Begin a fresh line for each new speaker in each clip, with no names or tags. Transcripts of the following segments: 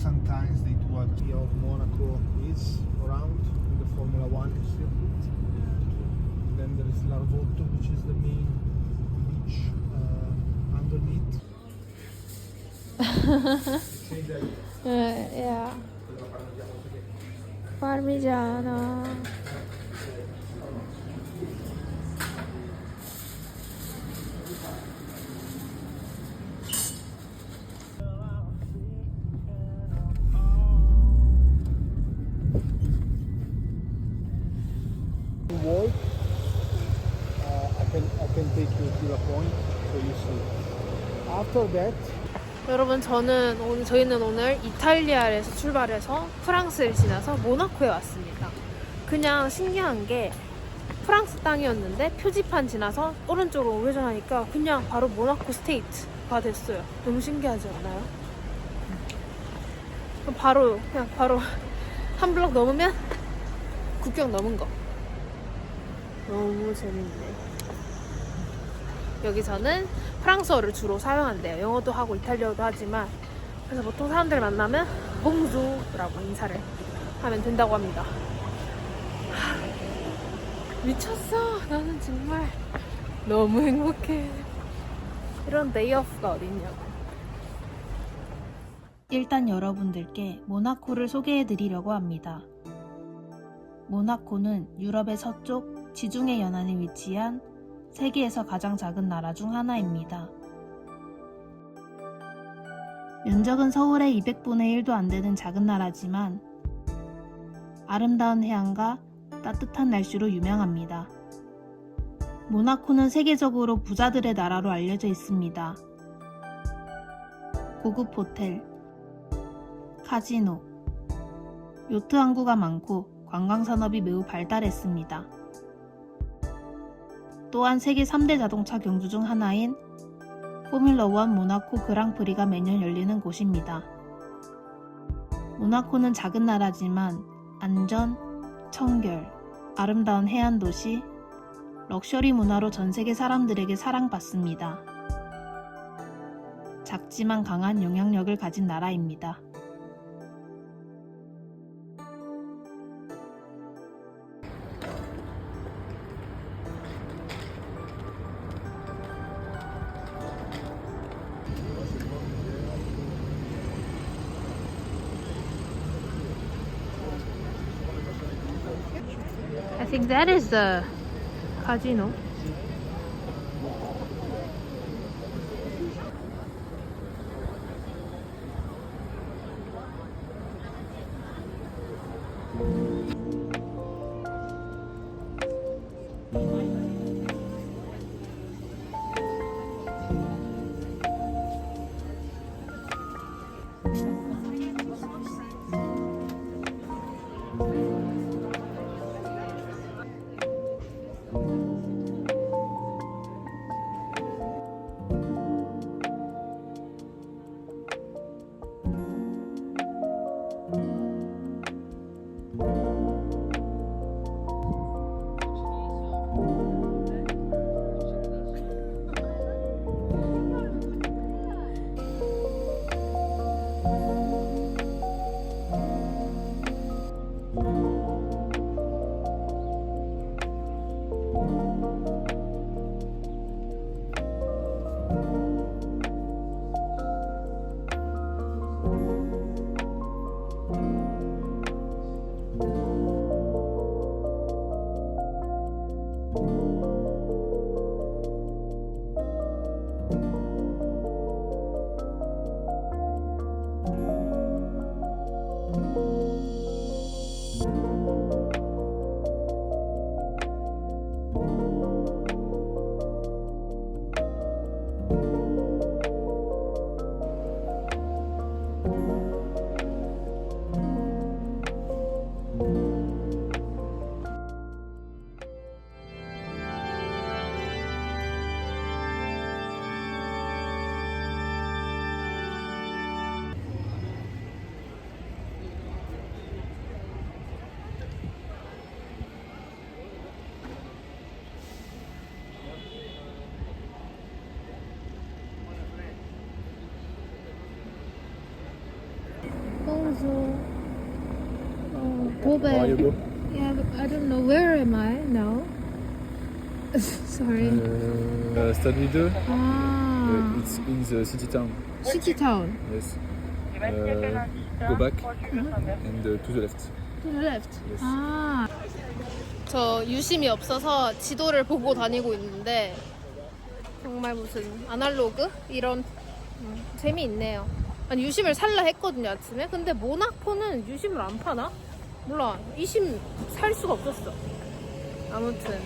sometimes they do a tour of Monaco is around with the Formula One circuit. Then there is Larvotto, which is the main beach underneath.
Yeah. Parmigiano.
Walk. I can take you to the point so you see. After that.
여러분 저희는 오늘 이탈리아에서 출발해서 프랑스를 지나서 모나코에 왔습니다. 그냥 신기한 게 프랑스 땅이었는데 표지판 지나서 오른쪽으로 우회전하니까 그냥 바로 모나코 스테이트가 됐어요. 너무 신기하지 않나요? 그냥 바로 한 블럭 넘으면 국경 넘은 거. 너무 재밌네. 여기서는 프랑스어를 주로 사용한대요. 영어도 하고 이탈리아어도 하지만. 그래서 보통 사람들 만나면 봉주라고 인사를 하면 된다고 합니다. 미쳤어. 나는 정말 너무 행복해. 이런 데이오프가 어딨냐고. 일단 여러분들께 모나코를 소개해 드리려고 합니다. 모나코는 유럽의 서쪽 지중해 연안에 위치한 세계에서 가장 작은 나라 중 하나입니다. 면적은 서울의 200분의 1도 안 되는 작은 나라지만 아름다운 해안과 따뜻한 날씨로 유명합니다. 모나코는 세계적으로 부자들의 나라로 알려져 있습니다. 고급 호텔, 카지노, 요트 항구가 많고 관광산업이 매우 발달했습니다. 또한 세계 3대 자동차 경주 중 하나인 포뮬러1 모나코 그랑프리가 매년 열리는 곳입니다. 모나코는 작은 나라지만 안전, 청결, 아름다운 해안 도시, 럭셔리 문화로 전 세계 사람들에게 사랑받습니다. 작지만 강한 영향력을 가진 나라입니다. I think that is the casino. Go
How are you,
back.
bro?
Yeah, but I don't know. Where am I now? Sorry.
Stade 2.
Ah,
It's in the city town.
city town.
Yes. Go back and to the left.
To the left.
Yes.
아. 저 유심이 없어서 지도를 보고 다니고 있는데 정말 무슨 아날로그 이런 재미있네요. 아니 유심을 살라 했거든요 아침에. 근데 모나코는 유심을 안 파나? 몰라. 이심 살 수가 없었어. 아무튼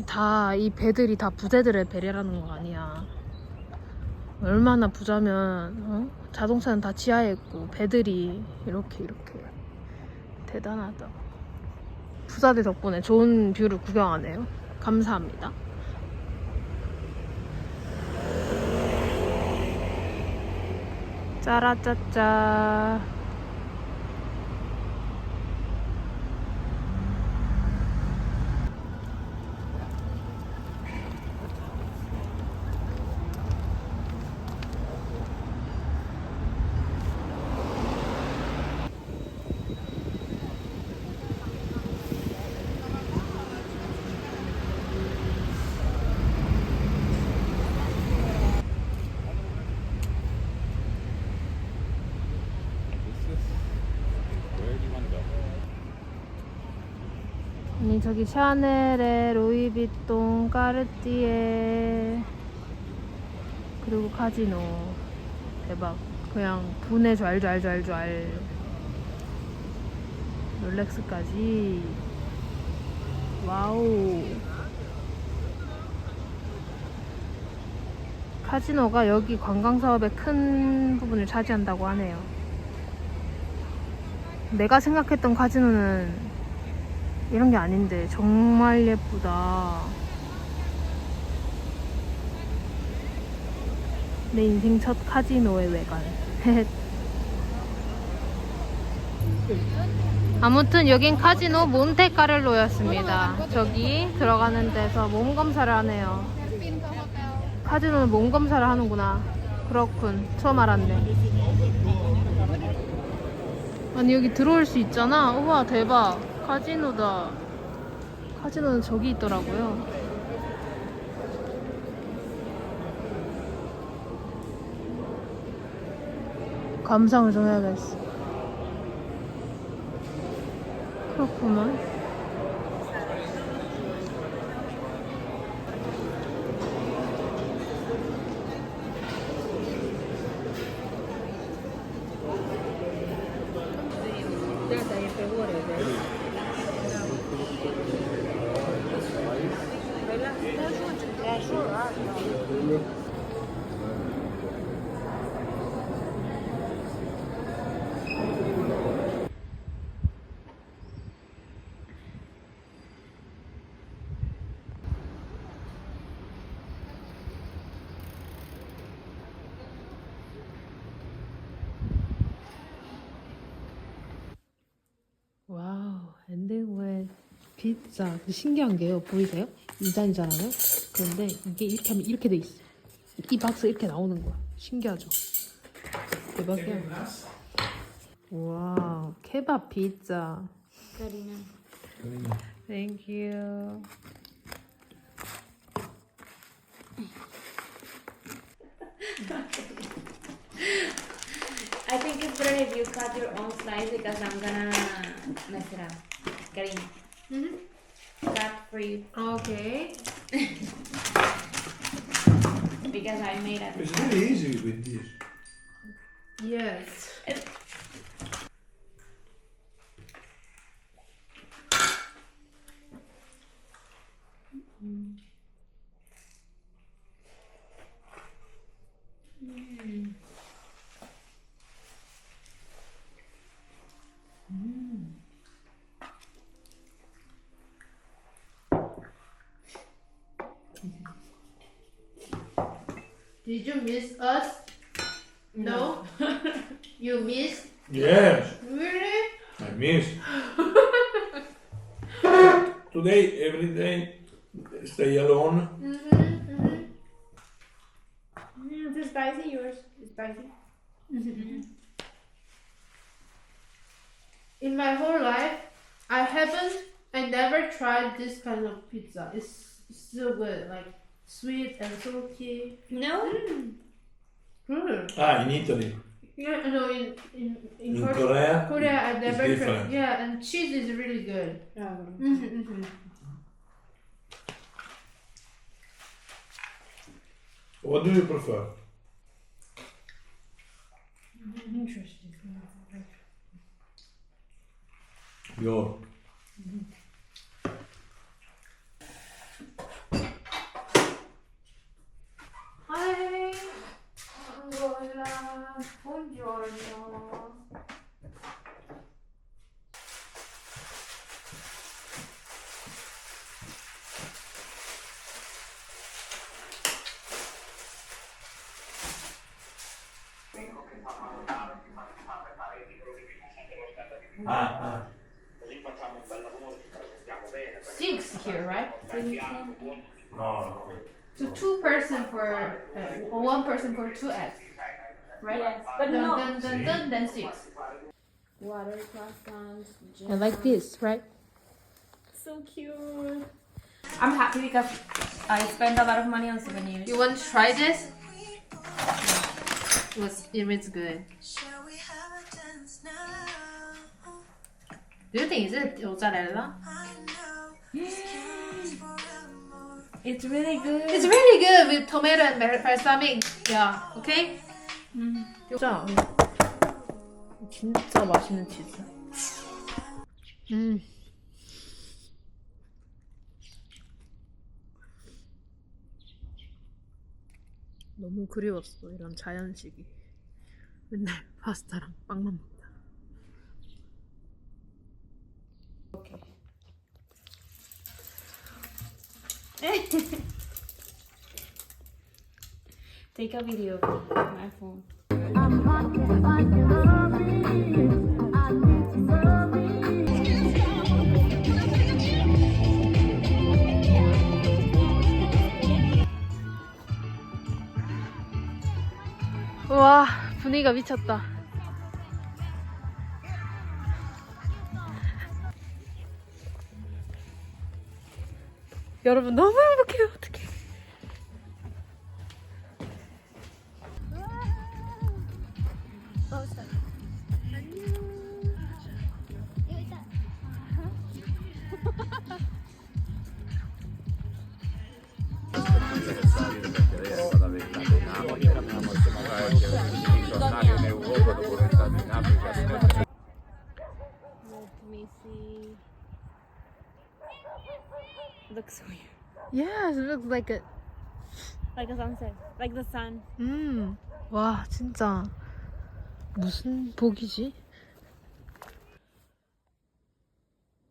다 이 배들이 다 부자들의 배려라는 거 아니야. 얼마나 부자면 자동차는 다 지하에 있고 배들이 이렇게 대단하다. 부자들 덕분에 좋은 뷰를 구경하네요. 감사합니다. 짜라짜짜.
Where do you want to go?
아니 저기 샤넬에 루이비통 까르띠에 그리고 카지노 대박. 그냥 분해 좔좔 롤렉스까지. 와우. 카지노가 여기 관광 사업의 큰 부분을 차지한다고 하네요. 내가 생각했던 카지노는 이런 게 아닌데 정말 예쁘다. 내 인생 첫 카지노의 외관. 아무튼 여긴 카지노 몬테카를로였습니다. 저기 들어가는 데서 몸 검사를 하네요. 카지노는 몸 검사를 하는구나. 그렇군. 처음 알았네. 아니 여기 들어올 수 있잖아. 우와 대박. 카지노다. 카지노는 저기 있더라고요. 감상을 좀 해야겠어. 그렇구만. 와우, 엔딩후에 피자. 신기한 게요. 보이세요? 인산이잖아요. 그런데 이게 이렇게 하면 이렇게 돼 있어. 이 박스 이렇게 나오는 거야. 신기하죠? 대박이야. 와우, 케밥 피자. Thank you.
I think it's better if you cut your own slice because I'm gonna mess it up. Karim. Cut for you
Okay.
because I made it.
It's really easy with this.
Yes. Did you miss us? No. You missed?
Yes,
Really?
I miss. Today, every day, stay alone.
Spicy?
In my whole life, I never tried this kind of pizza. It's so good, like sweet and salty.
No?
Good.
Ah, in Italy.
Yeah, no, in
Korea?
Korea, I
it's
never tried.
different.
Yeah, and cheese is really good.
What do you prefer?
Interesting.
York.
Hi, Angola. Buongiorno.
Ah.
6 here, right?
No.
So 2 person for 1 person for 2 eggs, right?
Yes, but
then,
no.
then 6.
Water croissants.
I like this, right?
So cute. I'm happy because I spent a lot of money on souvenirs.
You want to try this? It was good. Do you think it's mozzarella?
It's really good.
It's really good with tomato and balsamic. Yeah, okay? 진짜 진짜 맛있는 치즈. 너무 그리웠어 이런 자연식이. 맨날 파스타랑 빵만 먹다.
Okay. Take a video with my phone.
와, 분위기가 미쳤다. 여러분 너무 행복해요. 어떡해.
Let me see. Looks weird.
Yeah, it looks like a.
Like a sunset. Like the sun.
와, 진짜 무슨 복이지?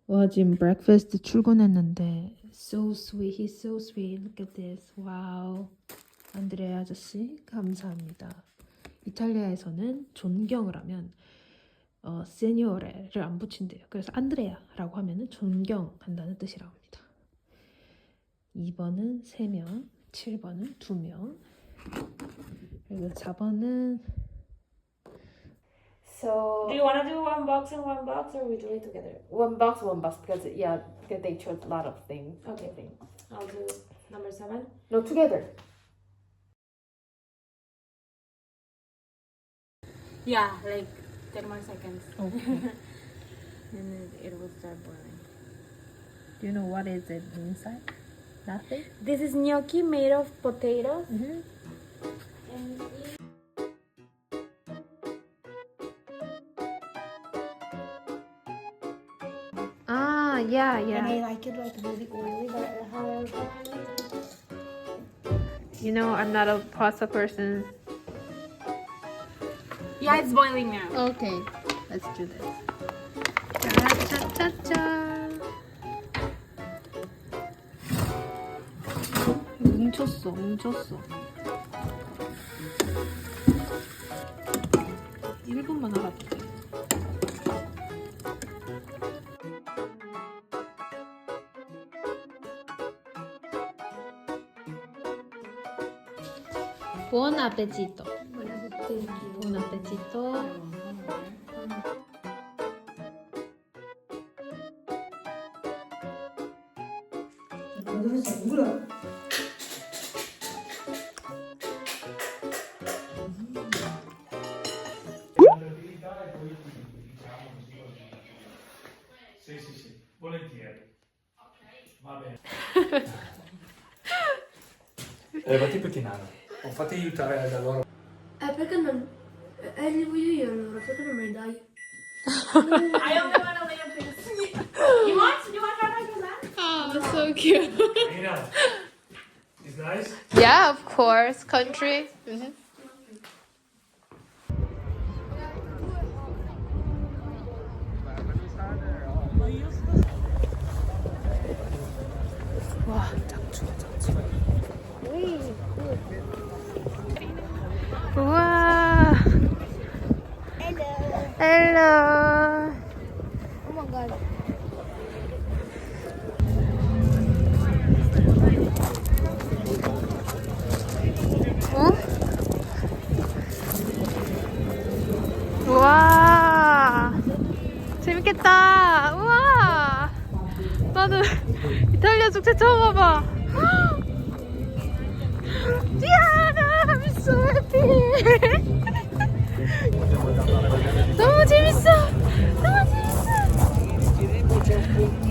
와, 지금 breakfast 출근했는데 so sweet, he's so sweet. Look at this. 와우. 안드레아 아저씨 감사합니다. 이탈리아에서는 존경을 하면 세뇨레를 안 붙인대요. 그래서 안드레아라고 하면은 존경한다는 뜻이라고 합니다. 2번은 3명, 7번은 2명, 그리고 4번은
So, do you want to do one box and one box, or we do it together?
one box, because they chose a lot of things.
Okay, I'll do number 7.
No, together.
Yeah, like 10 more seconds.
Okay.
And it will start boiling.
Do you know what is it inside? Nothing?
This is gnocchi made of potatoes.
Mm-hmm.
And
Ah, yeah.
And I like it like really oily, but however.
You know, I'm not a pasta person.
Yeah, it's boiling now.
Okay, let's do this. 짜짜짜짜. 뭉쳤어. 1분만 알아도 돼. Buon appetito. Buon appetito.
Dove sei? Culo?
Sì, sì, sì, volentieri. Va bene. Fatti pettinare. O fatti aiutare da loro.
Perché non... li voglio io allora, perché non me li dai?
I only want a little piece. You want? You want that?
Oh, so cute.
Nina, is nice?
Yeah, of course. Country. 와, 짱추워, 짱추워. 우와. Hello.
Oh my god.
어? 우와. 재밌겠다. 우와. 나도 이탈리아 축제 처음 와봐. 디아나, I'm so happy. 너무 재밌어. 너무 재밌어.